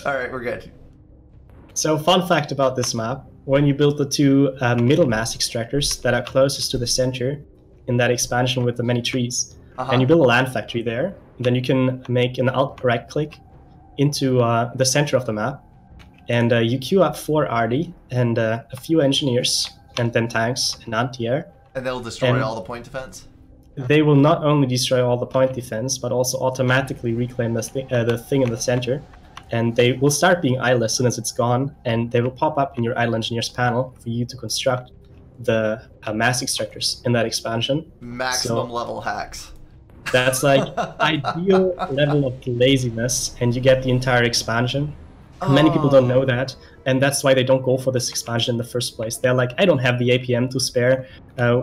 All right, we're good. So, fun fact about this map: when you build the two middle mass extractors that are closest to the center in that expansion with the many trees, and you build a land factory there, then you can make an alt right click into the center of the map, and you queue up 4 RD and a few engineers, and then tanks and anti-air. And they'll destroy all the point defense? They will not only destroy all the point defense, but also automatically reclaim the thing in the center. And they will start being idle as soon as it's gone, and they will pop up in your idle engineers panel for you to construct the mass extractors in that expansion. Maximum level hacks. That's like ideal level of laziness, and you get the entire expansion. Many people don't know that, and that's why they don't go for this expansion in the first place. They're like, I don't have the APM to spare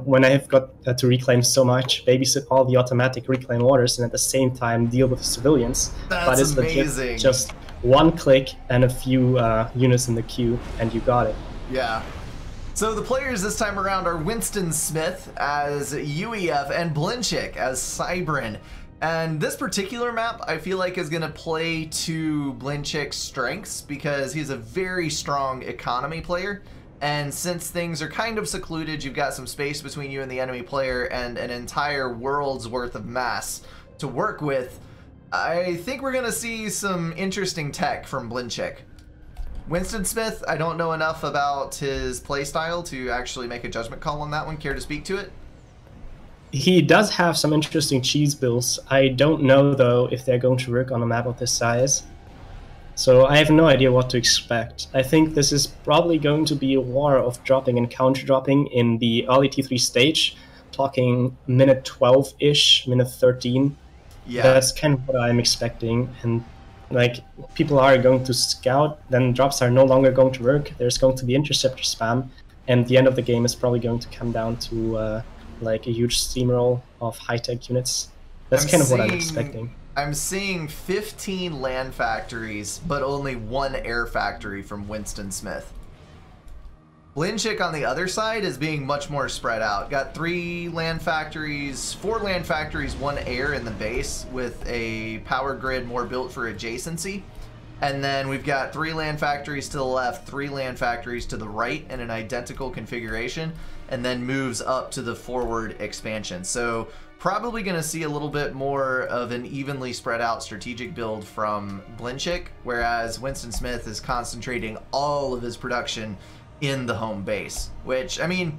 when I have got to reclaim so much, babysit all the automatic reclaim orders, and at the same time deal with the civilians. That's it's amazing. Just one click and a few units in the queue, and you got it. Yeah. So the players this time around are WinstonSmith as UEF and BllnChlk as Cybran. And this particular map, I feel like, is going to play to BllnChlk's strengths because he's a very strong economy player. And since things are kind of secluded, you've got some space between you and the enemy player and an entire world's worth of mass to work with. I think we're going to see some interesting tech from BllnChlk. WinstonSmith, I don't know enough about his playstyle to actually make a judgment call on that one. Care to speak to it? He does have some interesting cheese builds. I don't know, though, if they're going to work on a map of this size. So I have no idea what to expect. I think this is probably going to be a war of dropping and counter-dropping in the early T3 stage, talking minute 12-ish, minute 13. Yeah. That's kind of what I'm expecting. And like, people are going to scout, then drops are no longer going to work. There's going to be interceptor spam, and the end of the game is probably going to come down to like a huge steamroll of high-tech units. That's kind of what I'm expecting. I'm seeing 15 land factories, but only 1 air factory from WinstonSmith. BllnChlk on the other side is being much more spread out. Got 3 land factories, 4 land factories, 1 air in the base with a power grid more built for adjacency. And then we've got 3 land factories to the left, 3 land factories to the right in an identical configuration, and then moves up to the forward expansion. So probably going to see a little bit more of an evenly spread out strategic build from BllnChlk, whereas WinstonSmith is concentrating all of his production in the home base, which, I mean,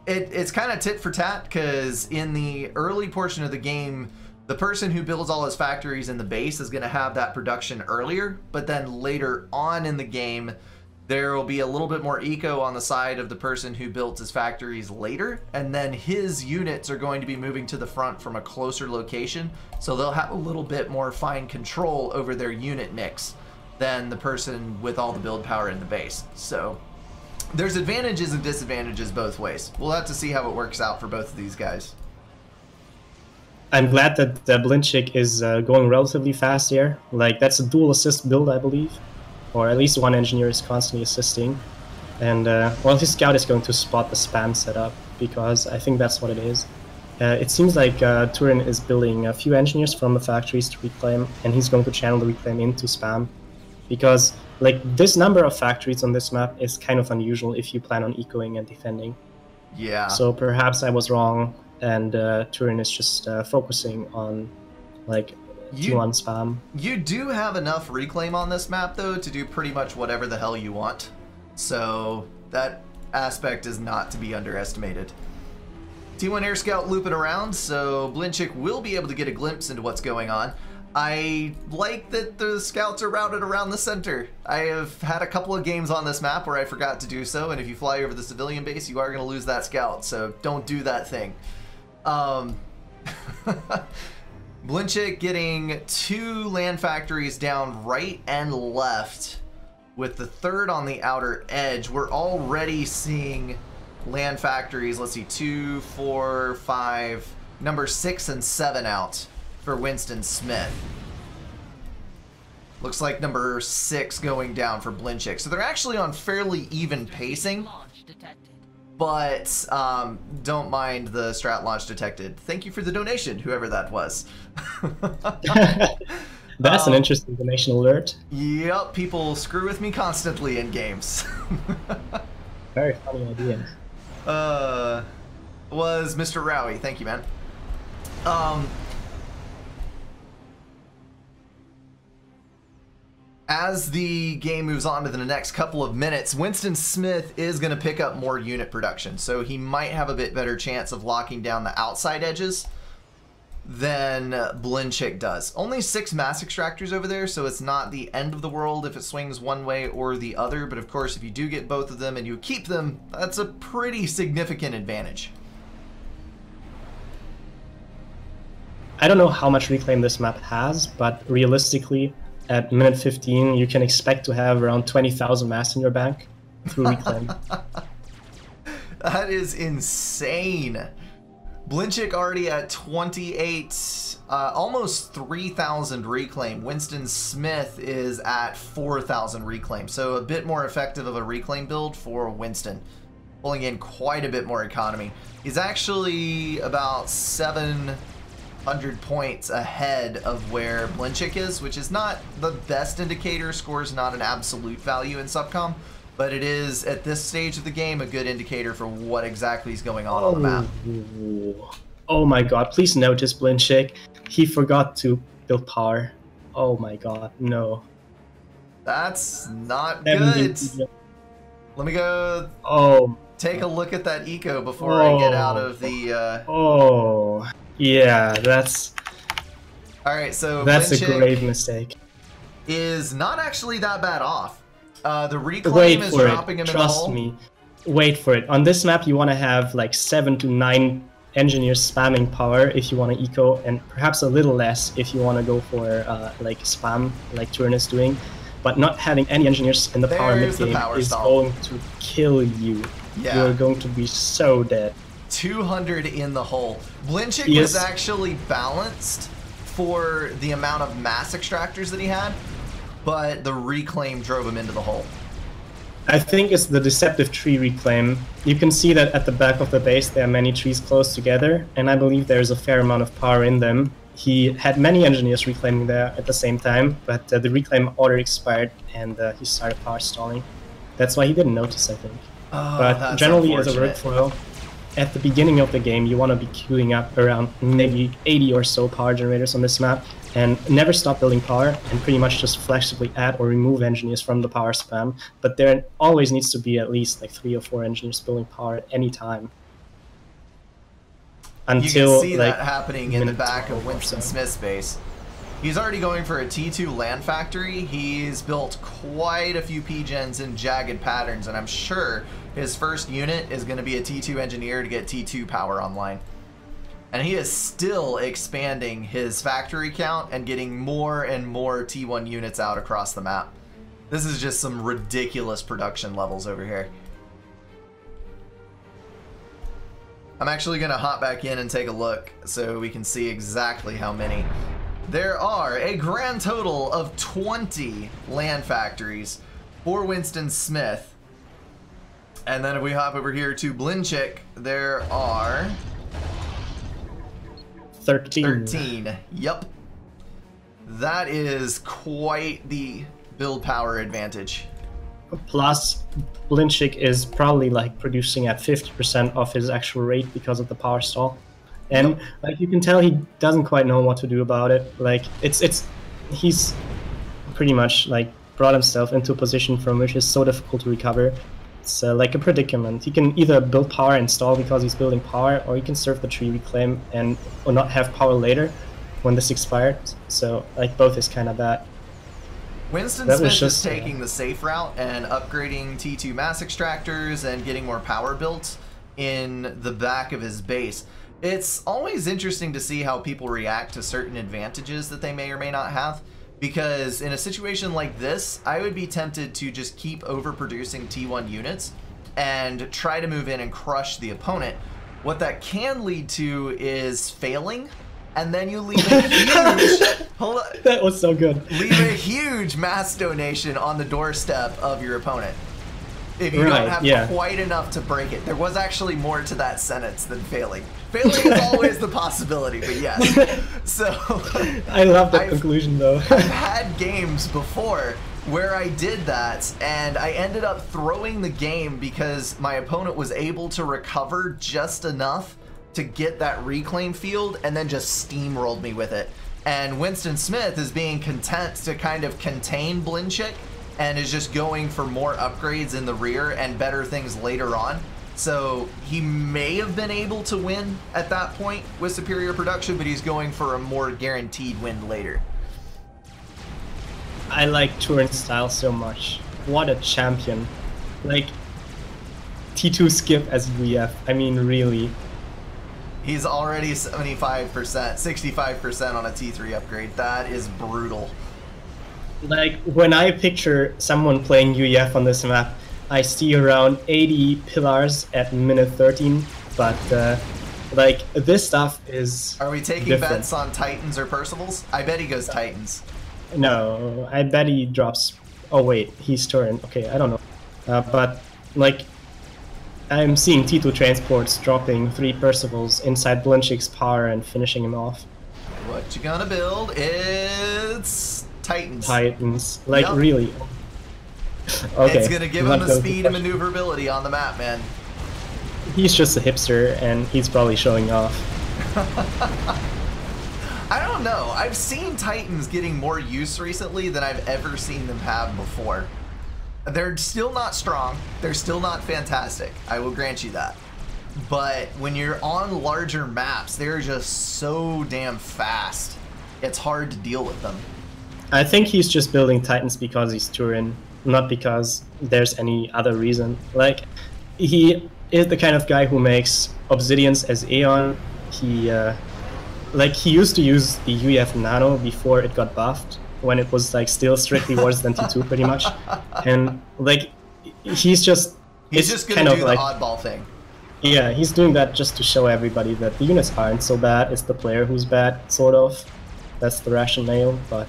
it's kind of tit for tat, because in the early portion of the game, the person who builds all his factories in the base is going to have that production earlier, but then later on in the game, there will be a little bit more eco on the side of the person who built his factories later, and then his units are going to be moving to the front from a closer location, so they'll have a little bit more fine control over their unit mix than the person with all the build power in the base. So there's advantages and disadvantages both ways. We'll have to see how it works out for both of these guys. I'm glad that BllnChlk is going relatively fast here. Like, that's a dual assist build, I believe. Or at least 1 engineer is constantly assisting. And, well, his scout is going to spot the spam setup, because I think that's what it is. It seems like Turin is building a few engineers from the factories to reclaim, and he's going to channel the reclaim into spam. Because, like, this number of factories on this map is kind of unusual if you plan on ecoing and defending. Yeah. So perhaps I was wrong, and Turin is just focusing on, like, T1 spam. You do have enough reclaim on this map, though, to do pretty much whatever the hell you want. So that aspect is not to be underestimated. T1 Air Scout looping around, so BllnChlk will be able to get a glimpse into what's going on. I like that the scouts are routed around the center. I have had a couple of games on this map where I forgot to do so, and if you fly over the civilian base, you are going to lose that scout, so don't do that thing. BllnChlk getting 2 land factories down right and left, with the 3rd on the outer edge. We're already seeing land factories, let's see, 2, 4, 5, number 6 and 7 out for WinstonSmith. Looks like number 6 going down for BllnChlk. So they're actually on fairly even pacing, but don't mind the strat launch detected. Thank you for the donation, whoever that was. That's an interesting donation alert. Yep, people screw with me constantly in games. Very funny idea. Was Mr. Rowie. Thank you, man. As the game moves on to the next couple of minutes, WinstonSmith is going to pick up more unit production, so he might have a bit better chance of locking down the outside edges than BllnChlk does. Only 6 mass extractors over there, so it's not the end of the world if it swings one way or the other, but of course if you do get both of them and you keep them, that's a pretty significant advantage. I don't know how much reclaim this map has, but realistically, at minute 15, you can expect to have around 20,000 mass in your bank through reclaim. That is insane. BllnChlk already at 28, almost 3,000 reclaim. WinstonSmith is at 4,000 reclaim, so a bit more effective of a reclaim build for Winston, pulling in quite a bit more economy. He's actually about 700 points ahead of where BllnChlk is, which is not the best indicator. Score's not an absolute value in Subcom, but it is, at this stage of the game, a good indicator for what exactly is going on the map. Oh my god, please notice BllnChlk. He forgot to build power. Oh my god, no. That's not good. Let me go take a look at that eco before I get out of the... yeah, that's... Alright, so that's a BllnChlk grave mistake. Is not actually that bad off. The reclaim is dropping him in the hole. Trust me. Wait for it. On this map, you want to have like 7 to 9 engineers spamming power if you want to eco, and perhaps a little less if you want to go for like spam, like Turin is doing. But not having any engineers in the power mid game is going to kill you. Yeah. You're going to be so dead. 200 in the hole. BllnChlk was actually balanced for the amount of mass extractors that he had, but the reclaim drove him into the hole. I think it's the deceptive tree reclaim. You can see that at the back of the base there are many trees close together, and I believe there's a fair amount of power in them. He had many engineers reclaiming there at the same time, but the reclaim order expired and he started power stalling. That's why he didn't notice, I think. But generally as a workflow, at the beginning of the game you want to be queuing up around maybe 80 or so power generators on this map, and never stop building power, and pretty much just flexibly add or remove engineers from the power spam. But there always needs to be at least like 3 or 4 engineers building power at any time. Until, you can see like, that happening in the back of WinstonSmith's base. He's already going for a T2 land factory. He's built quite a few P-gens in jagged patterns, and I'm sure his first unit is going to be a T2 engineer to get T2 power online. And he is still expanding his factory count and getting more and more T1 units out across the map. This is just some ridiculous production levels over here. I'm actually going to hop back in and take a look so we can see exactly how many. There are a grand total of 20 land factories for WinstonSmith. And then if we hop over here to BllnChlk, there are 13. Yep. That is quite the build power advantage. Plus, BllnChlk is probably like producing at 50% of his actual rate because of the power stall. And like you can tell, he doesn't quite know what to do about it. Like he's pretty much like brought himself into a position from which is so difficult to recover. It's like a predicament. He can either build power and stall because he's building power, or he can serve the tree reclaim and or not have power later when this expired. So like both is kind of bad. WinstonSmith is taking the safe route and upgrading T2 mass extractors and getting more power built in the back of his base. It's always interesting to see how people react to certain advantages that they may or may not have, because in a situation like this, I would be tempted to just keep overproducing T1 units and try to move in and crush the opponent. What that can lead to is failing, and then you leave a huge that was so good. Leave a huge mass donation on the doorstep of your opponent. if you don't have quite enough to break it. There was actually more to that sentence than failing. Failing is always the possibility, but yes. So I love that conclusion, though. I've had games before where I did that, and I ended up throwing the game because my opponent was able to recover just enough to get that reclaim field and then just steamrolled me with it. And WinstonSmith is being content to kind of contain BllnChlk and is just going for more upgrades in the rear and better things later on. So he may have been able to win at that point with superior production, but he's going for a more guaranteed win later. I like Turin's style so much. What a champion. Like, T2 skip as UEF. I mean, really. He's already 75%, 65% on a T3 upgrade. That is brutal. Like, when I picture someone playing UEF on this map, I see around 80 pillars at minute 13, but like, this stuff is Are we taking different. bets on Titans or Percivals? I bet he goes Titans. No, I bet he drops... Oh wait, he's Turin. Okay, I don't know. But, like, I'm seeing T2 transports dropping 3 Percivals inside BllnChlk's power and finishing him off. What you gonna build? It's Titans. Titans. Like, really. Okay. It's gonna give him the speed and maneuverability on the map, man. He's just a hipster, and he's probably showing off. I don't know. I've seen Titans getting more use recently than I've ever seen them have before. They're still not strong. They're still not fantastic. I will grant you that. But when you're on larger maps, they're just so damn fast. It's hard to deal with them. I think he's just building Titans because he's Turin, not because there's any other reason. Like, he is the kind of guy who makes Obsidians as Aeon. He used to use the UEF Nano before it got buffed, when it was like still strictly worse than T2 pretty much. And like, he's just gonna do the oddball thing. Yeah, he's doing that just to show everybody that the units aren't so bad, it's the player who's bad, sort of. That's the rationale, but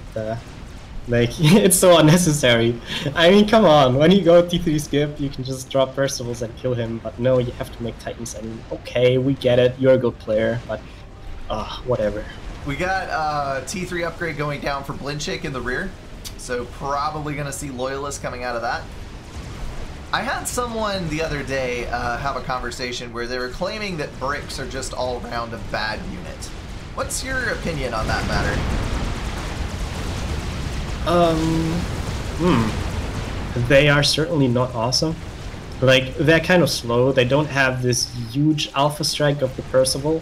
like, it's so unnecessary. I mean, come on, when you go T3 skip, you can just drop Percivals and kill him, but no, you have to make Titans. I mean, okay, we get it, you're a good player, but whatever. We got T3 upgrade going down for BllnChlk in the rear, so probably going to see Loyalists coming out of that. I had someone the other day have a conversation where they were claiming that bricks are just all around a bad unit. What's your opinion on that matter? They are certainly not awesome. Like, they're kind of slow. They don't have this huge alpha strike of the Percival.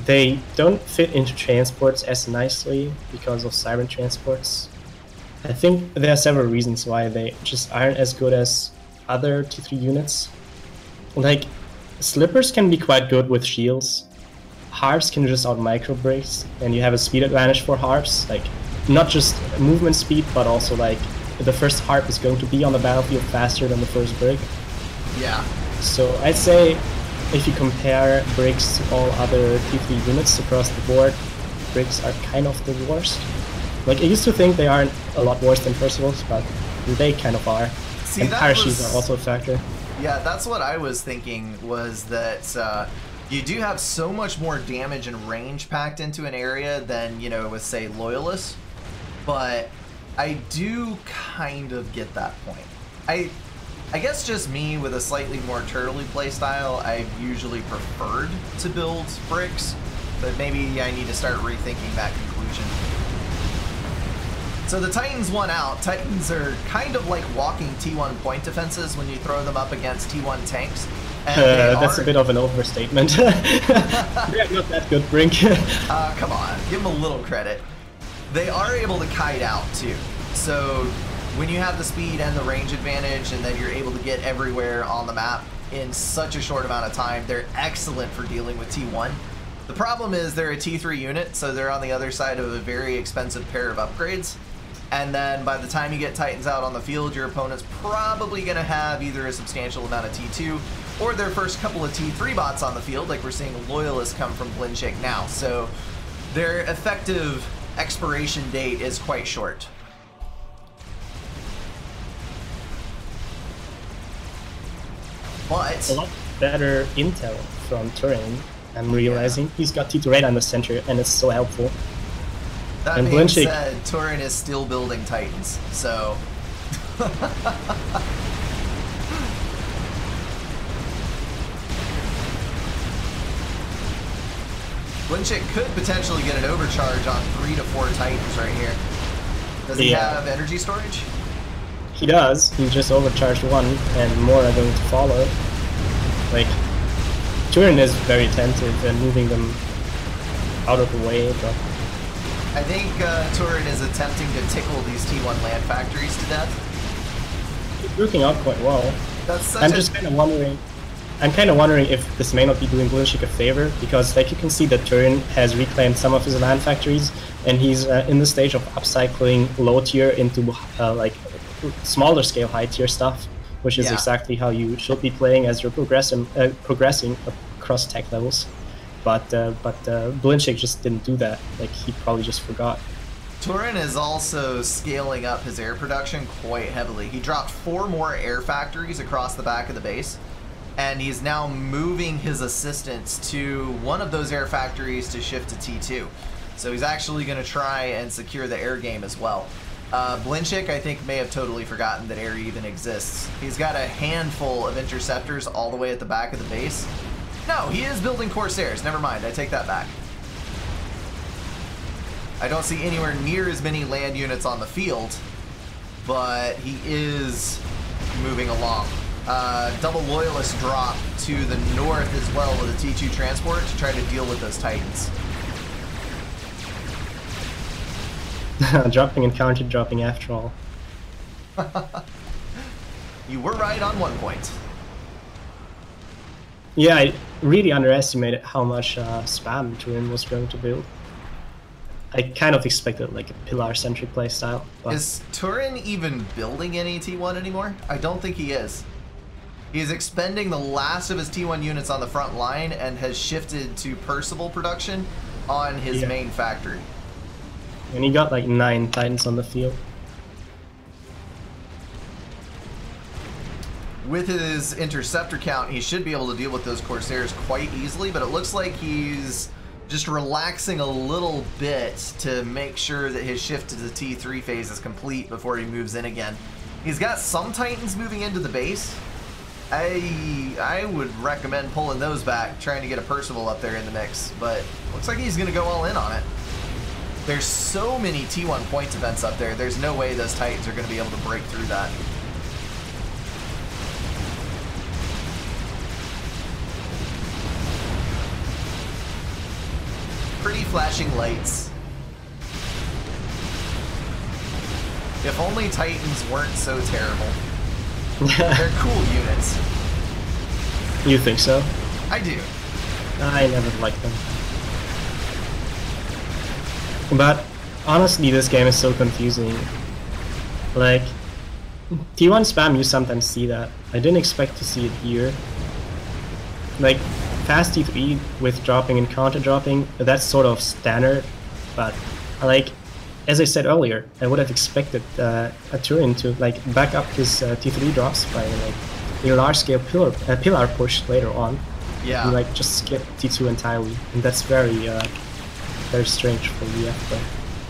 They don't fit into transports as nicely because of Siren transports. I think there are several reasons why they just aren't as good as other T3 units. Like, Slippers can be quite good with shields. Harps can just out micro bricks, and you have a speed advantage for harps. Like, not just movement speed, but also like the first harp is going to be on the battlefield faster than the first brick. Yeah. So I'd say, if you compare bricks to all other T3 units across the board, bricks are kind of the worst. Like, I used to think they aren't a lot worse than Percivals, but they kind of are. See, and parachutes are also a factor. Yeah, that's what I was thinking, was that you do have so much more damage and range packed into an area than, you know, with, say, Loyalists. But I do kind of get that point. I guess just me with a slightly more turtley playstyle, I've usually preferred to build bricks, but maybe I need to start rethinking that conclusion. So the Titans won out. Titans are kind of like walking T1 point defenses when you throw them up against T1 tanks. And that's a bit of an overstatement. They're not that good, Brink. Come on, give them a little credit. They are able to kite out too. So when you have the speed and the range advantage, and then you're able to get everywhere on the map in such a short amount of time, they're excellent for dealing with T1. The problem is they're a T3 unit, so they're on the other side of a very expensive pair of upgrades. And then by the time you get Titans out on the field, your opponent's probably going to have either a substantial amount of T2 or their first couple of T3 bots on the field, like we're seeing Loyalists come from BllnChlk now. So their effective expiration date is quite short. But a lot better intel from Turin. I'm realizing he's got T2 right on the center, and it's so helpful. That and being BllnChlk, said, Turin is still building Titans, so... BllnChlk could potentially get an overcharge on 3 to 4 Titans right here. Does he have energy storage? He does. He just overcharged one, and more are going to follow. Like, Turin is very attentive and moving them out of the way, but... I think Turin is attempting to tickle these T1 land factories to death. It's working out quite well. I'm just kind of wondering. I'm kind of wondering if this may not be doing BllnChlk a favor, because like you can see that Turin has reclaimed some of his land factories, and he's in the stage of upcycling low tier into like smaller scale high tier stuff, which is exactly how you should be playing as you're progressing across tech levels. But BllnChlk just didn't do that. Like, he probably just forgot. Turin is also scaling up his air production quite heavily. He dropped 4 more air factories across the back of the base, and he's now moving his assistants to one of those air factories to shift to T2. So he's actually going to try and secure the air game as well. BllnChlk, I think, may have totally forgotten that air even exists. He's got a handful of interceptors all the way at the back of the base. No, he is building Corsairs. Never mind, I take that back. I don't see anywhere near as many land units on the field, but he is moving along. Double Loyalist drop to the north as well with a T2 transport to try to deal with those Titans. Dropping and counter dropping after all. You were right on one point. Yeah, I really underestimated how much spam Turin was going to build. I kind of expected like a pillar-centric playstyle. Is Turin even building any T1 anymore? I don't think he is. He's expending the last of his T1 units on the front line and has shifted to Percival production on his main factory. And he got like 9 Titans on the field. With his interceptor count, he should be able to deal with those Corsairs quite easily, but it looks like he's just relaxing a little bit to make sure that his shift to the T3 phase is complete before he moves in again. He's got some Titans moving into the base. I would recommend pulling those back, trying to get a Percival up there in the mix, but looks like he's going to go all in on it. There's so many T1 points events up there, there's no way those Titans are going to be able to break through that. Pretty flashing lights. If only Titans weren't so terrible. They're cool units. You think so? I do. I never liked them. But honestly, this game is so confusing. Like, T1 spam, you sometimes see that. I didn't expect to see it here. Like, fast T3 with dropping and counter dropping, that's sort of standard. But, like, as I said earlier, I would have expected a Turin to like back up his T3 drops by like a large-scale pillar push later on. Yeah. And like just skip T2 entirely, and that's very very strange for VF. But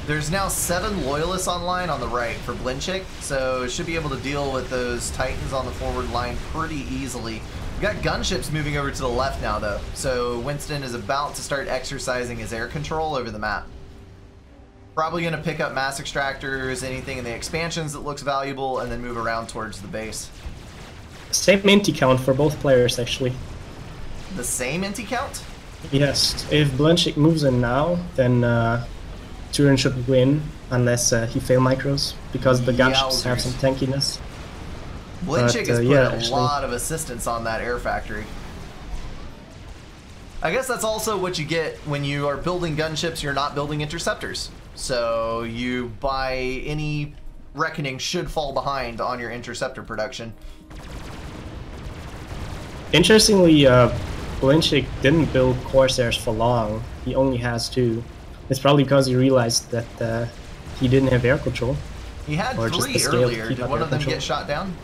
there's now 7 Loyalists online on the right for BllnChlk, so should be able to deal with those Titans on the forward line pretty easily. We've got gunships moving over to the left now, though, so Winston is about to start exercising his air control over the map. Probably going to pick up mass extractors, anything in the expansions that looks valuable, and then move around towards the base. Same inti count for both players, actually. The same inti count? Yes. If BllnChlk moves in now, then Turin should win, unless he fail micros, because the gunships have some tankiness. BllnChlk has put a lot of assistance on that air factory. I guess that's also what you get when you are building gunships, you're not building interceptors. So you, by any reckoning, should fall behind on your interceptor production. Interestingly, BllnChlk didn't build Corsairs for long. He only has 2. It's probably because he realized that he didn't have air control. He had 3 earlier. Did one of them get shot down?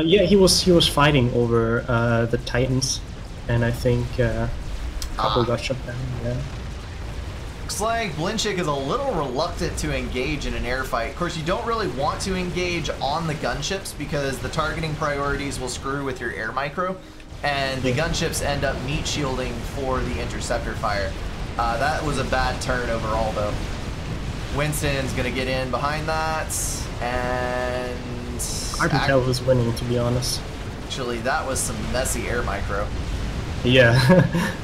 Yeah, he was fighting over the Titans, and I think a couple got shut down. Yeah. Looks like BllnChlk is a little reluctant to engage in an air fight. Of course, you don't really want to engage on the gunships because the targeting priorities will screw with your air micro, and the gunships end up meat shielding for the interceptor fire. That was a bad turn overall, though. Winston's gonna get in behind that, and hard to tell who's winning, to be honest. Actually, that was some messy air micro. Yeah,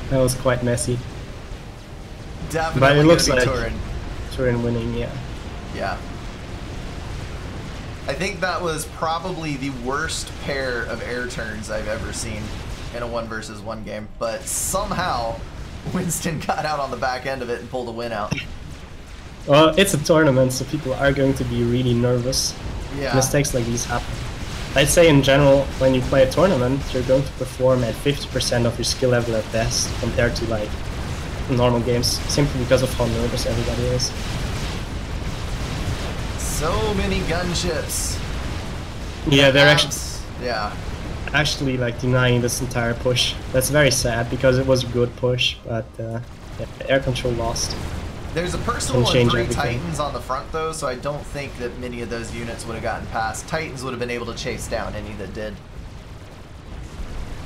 that was quite messy. Definitely, but it looks like Turin winning, yeah. Yeah. I think that was probably the worst pair of air turns I've ever seen in a 1 versus 1 game, but somehow Winston got out on the back end of it and pulled a win out. Well, it's a tournament, so people are going to be really nervous. Yeah. Mistakes like these happen. I'd say in general, when you play a tournament, you're going to perform at 50% of your skill level at best, compared to like normal games, simply because of how nervous everybody is. So many gunships. Yeah, they're actually like denying this entire push. That's very sad because it was a good push, but yeah, air control lost. There's a personal and 3 Titans on the front though, so I don't think that many of those units would have gotten past. Titans would have been able to chase down any that did.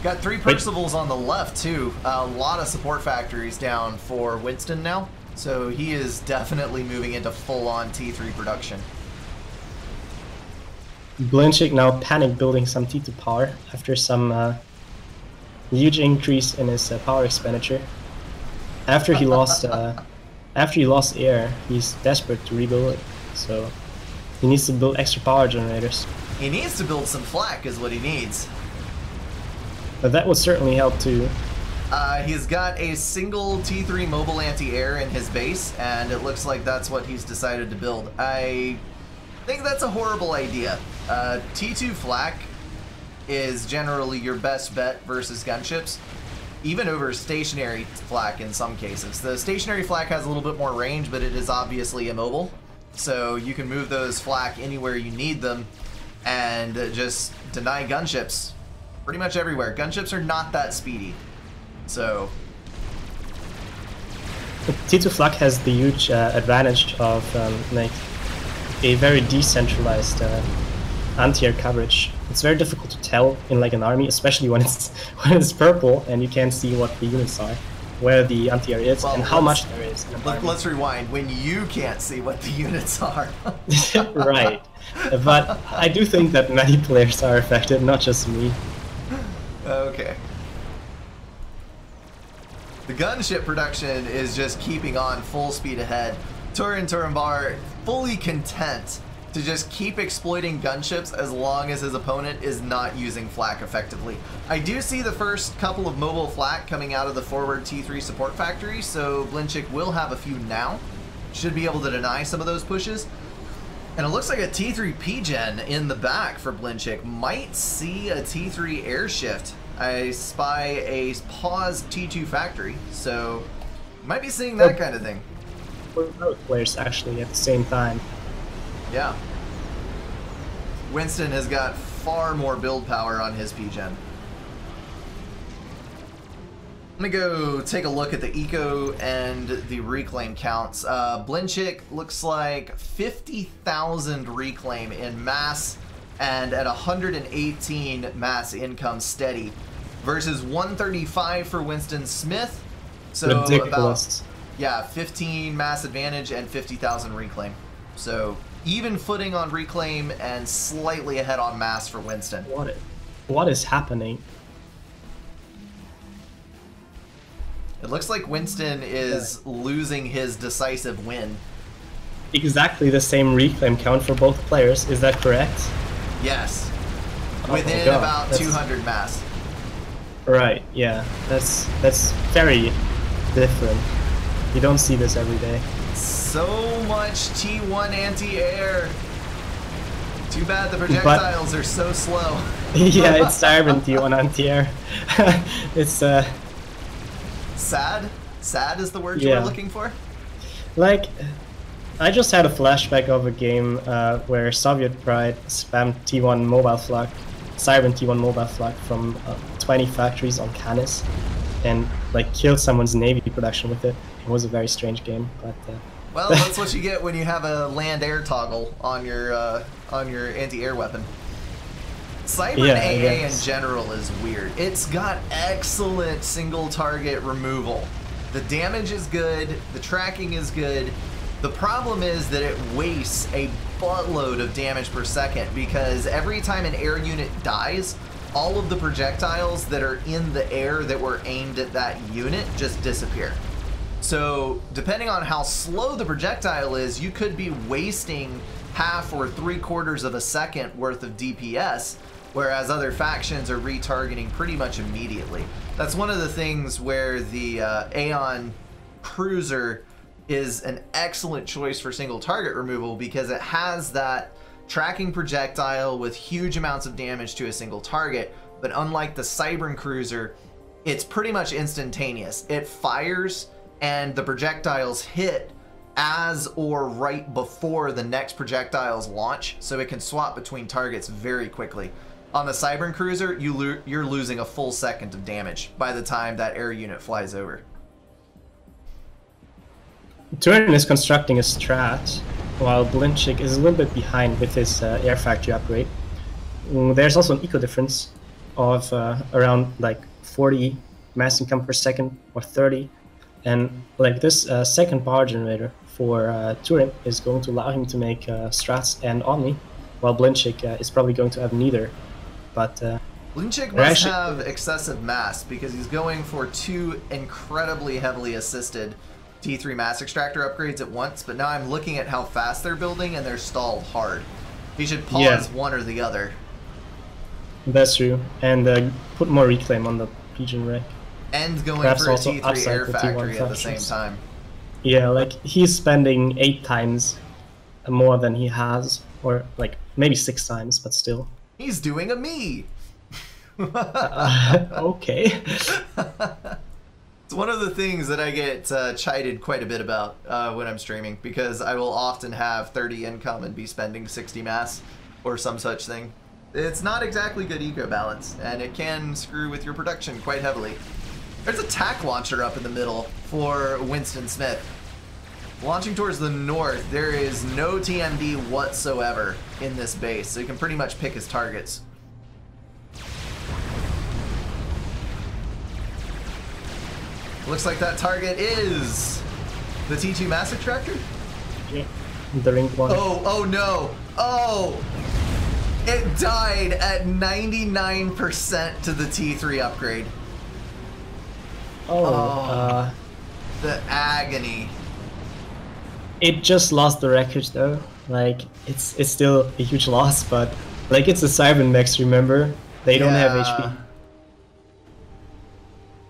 Got 3 Percivals on the left too. A lot of support factories down for Winston now, so he is definitely moving into full-on T3 production. BllnChlk now panic building some T2 power after some huge increase in his power expenditure. After he lost air, he's desperate to rebuild it, so he needs to build extra power generators. He needs to build some flak is what he needs. But that would certainly help too. He's got a single T3 mobile anti-air in his base, and it looks like that's what he's decided to build. I think that's a horrible idea. T2 flak is generally your best bet versus gunships, even over stationary flak in some cases. The stationary flak has a little bit more range, but it is obviously immobile, so you can move those flak anywhere you need them and just deny gunships pretty much everywhere. Gunships are not that speedy, so... T2 flak has the huge advantage of like a very decentralized anti-air coverage. It's very difficult to tell in like an army, especially when it's purple and you can't see what the units are, where the anti-air is, and how much there is. Let's rewind. When you can't see what the units are. Right. But I do think that many players are affected, not just me. Okay. The gunship production is just keeping on full speed ahead. Turin fully content to just keep exploiting gunships as long as his opponent is not using flak effectively. I do see the first couple of mobile flak coming out of the forward T3 support factory, so BllnChlk will have a few now. Should be able to deny some of those pushes. And it looks like a T3 P-Gen in the back for BllnChlk. Might see a T3 air shift. I spy a paused T2 factory, so might be seeing that kind of thing. Both players actually at the same time. Yeah. Winston has got far more build power on his P-Gen. Let me go take a look at the eco and the reclaim counts. BllnChlk looks like 50,000 reclaim in mass and at 118 mass income steady versus 135 for WinstonSmith. So ridiculous. About, yeah, 15 mass advantage and 50,000 reclaim. So even footing on reclaim and slightly ahead on mass for Winston. What is happening? It looks like Winston is losing his decisive win. Exactly the same reclaim count for both players, is that correct? Yes. Oh within about 200 mass. Right, yeah. That's very different. You don't see this every day. So much T1 anti-air. Too bad the projectiles are so slow. Yeah, it's Siren T1 anti-air. It's sad? Sad is the word you were looking for? Like, I just had a flashback of a game where Soviet Pride spammed T1 mobile flak Siren T1 mobile flag from 20 factories on Canis, and like killed someone's navy production with it. It was a very strange game, but well, that's what you get when you have a land-air toggle on your anti-air weapon. Cybern AA in general is weird. It's got excellent single target removal. The damage is good, the tracking is good. The problem is that it wastes a buttload of damage per second because every time an air unit dies, all of the projectiles that are in the air that were aimed at that unit just disappear. So depending on how slow the projectile is, you could be wasting half or 3/4 of a second worth of DPS, whereas other factions are retargeting pretty much immediately. That's one of the things where the Aeon Cruiser is an excellent choice for single target removal because it has that tracking projectile with huge amounts of damage to a single target, but unlike the Cybern Cruiser, it's pretty much instantaneous. It fires and the projectiles hit as or right before the next projectiles launch, so it can swap between targets very quickly. On the Cybern Cruiser, you're losing a full second of damage by the time that air unit flies over. Turin is constructing a strat, while BllnChlk is a little bit behind with his air factory upgrade. There's also an eco difference of around like 40 mass income per second or 30, and like this second power generator for Turin is going to allow him to make strats and Omni, while BllnChlk is probably going to have neither. But BllnChlk must have excessive mass because he's going for 2 incredibly heavily assisted T3 mass extractor upgrades at once, but now I'm looking at how fast they're building and they're stalled hard. He should pause one or the other. That's true, and put more reclaim on the Pigeon Wreck. And going for a T3 air factory at the same time. Yeah, like he's spending 8 times more than he has, or like maybe 6 times, but still. He's doing a me! Okay. It's one of the things that I get chided quite a bit about when I'm streaming, because I will often have 30 income and be spending 60 mass or some such thing. It's not exactly good eco balance, and it can screw with your production quite heavily. There's a tack launcher up in the middle for WinstonSmith. Launching towards the north, there is no TMD whatsoever in this base, so you can pretty much pick his targets. Looks like that target is the T2 mass extractor? Yeah, the ring one. Oh no! Oh! It died at 99% to the T3 upgrade. The agony. It just lost the wreckage though. Like it's still a huge loss, but like it's a Cybern mechs, remember? They don't have HP.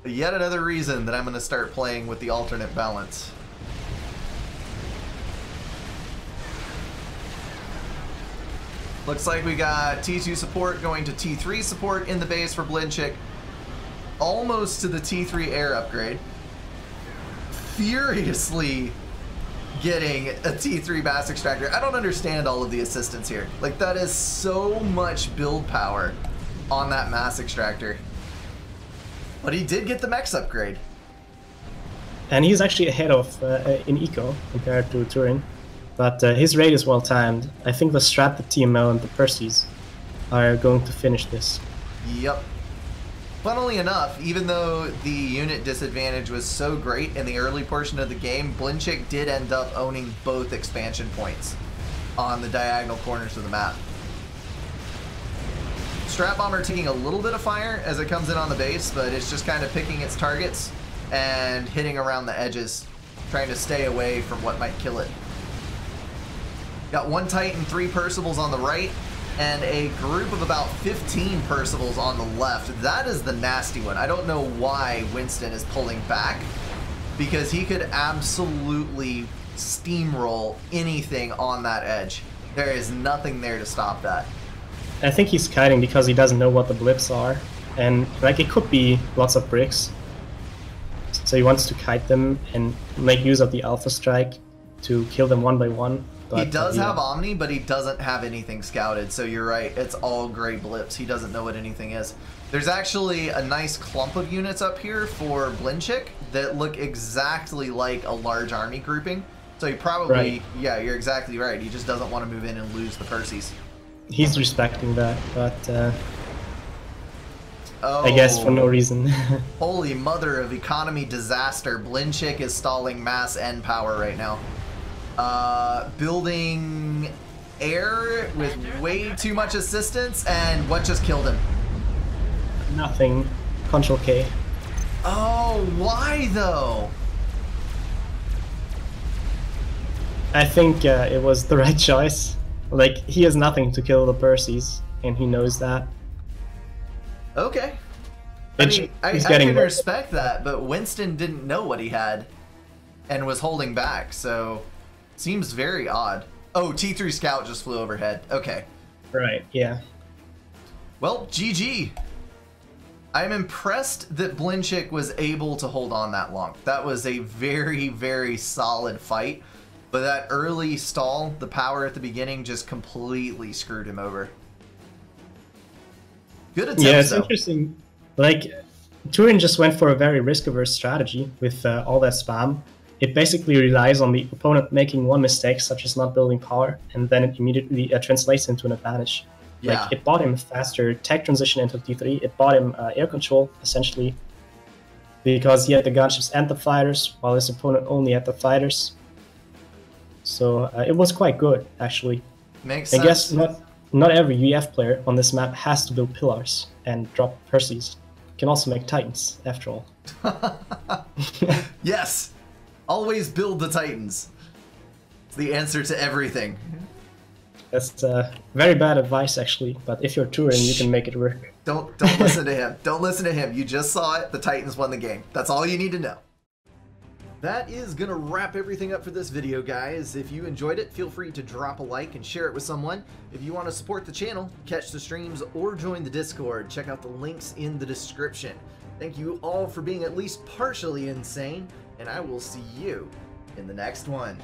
Yet another reason that I'm going to start playing with the alternate balance. Looks like we got T2 support going to T3 support in the base for BllnChlk. Almost to the T3 air upgrade. Furiously getting a T3 mass extractor. I don't understand all of the assistance here. Like, that is so much build power on that mass extractor. But he did get the mechs upgrade. And he's actually ahead of in eco compared to Turin. But his raid is well timed. I think the strat, the TML, and the Perseus are going to finish this. Yep. Funnily enough, even though the unit disadvantage was so great in the early portion of the game, BllnChlk did end up owning both expansion points on the diagonal corners of the map. Strat Bomber taking a little bit of fire as it comes in on the base, but it's just kind of picking its targets and hitting around the edges, trying to stay away from what might kill it. Got 1 Titan, 3 Percivals on the right, and a group of about 15 Percivals on the left. That is the nasty one. I don't know why Winston is pulling back, because he could absolutely steamroll anything on that edge. There is nothing there to stop that. I think he's kiting because he doesn't know what the blips are, and like it could be lots of bricks. So he wants to kite them and make use of the Alpha Strike to kill them one by one. But he does yeah. have Omni, but he doesn't have anything scouted. So you're right. It's all gray blips. He doesn't know what anything is. There's actually a nice clump of units up here for BllnChlk that look exactly like a large army grouping. So he probably, Right. yeah, you're exactly right. He just doesn't want to move in and lose the Perseus. He's respecting that, but Oh, I guess for no reason. holy mother of economy disaster. BllnChlk is stalling mass and power right now. Building air with way too much assistance, and what just killed him? Nothing. Control K. Oh, why though? I think it was the right choice. Like, he has nothing to kill the Perseus, and he knows that. Okay. I mean, I can respect that, but Winston didn't know what he had and was holding back, so seems very odd. Oh, T3 Scout just flew overhead. Okay. Right, yeah. Well, GG. I'm impressed that BllnChlk was able to hold on that long. That was a very, very solid fight. But that early stall, the power at the beginning, just completely screwed him over. Good attempt, Yeah, it's though. interesting. Like, Turin just went for a very risk-averse strategy with all that spam. It basically relies on the opponent making one mistake, such as not building power, and then it immediately translates into an advantage. Yeah. Like, it bought him faster tech transition into T3, it bought him air control, essentially, because he had the gunships and the fighters, while his opponent only had the fighters. So it was quite good, actually. Makes sense. I guess not every UEF player on this map has to build pillars and drop Perseus. Can also make Titans, after all. Yes! Always build the Titans. It's the answer to everything. That's very bad advice, actually, but if you're Turin, you can make it work. Don't listen to him. Don't listen to him. You just saw it. The Titans won the game. That's all you need to know. That is going to wrap everything up for this video, guys. If you enjoyed it, feel free to drop a like and share it with someone. If you want to support the channel, catch the streams, or join the Discord, check out the links in the description. Thank you all for being at least partially insane, and I will see you in the next one.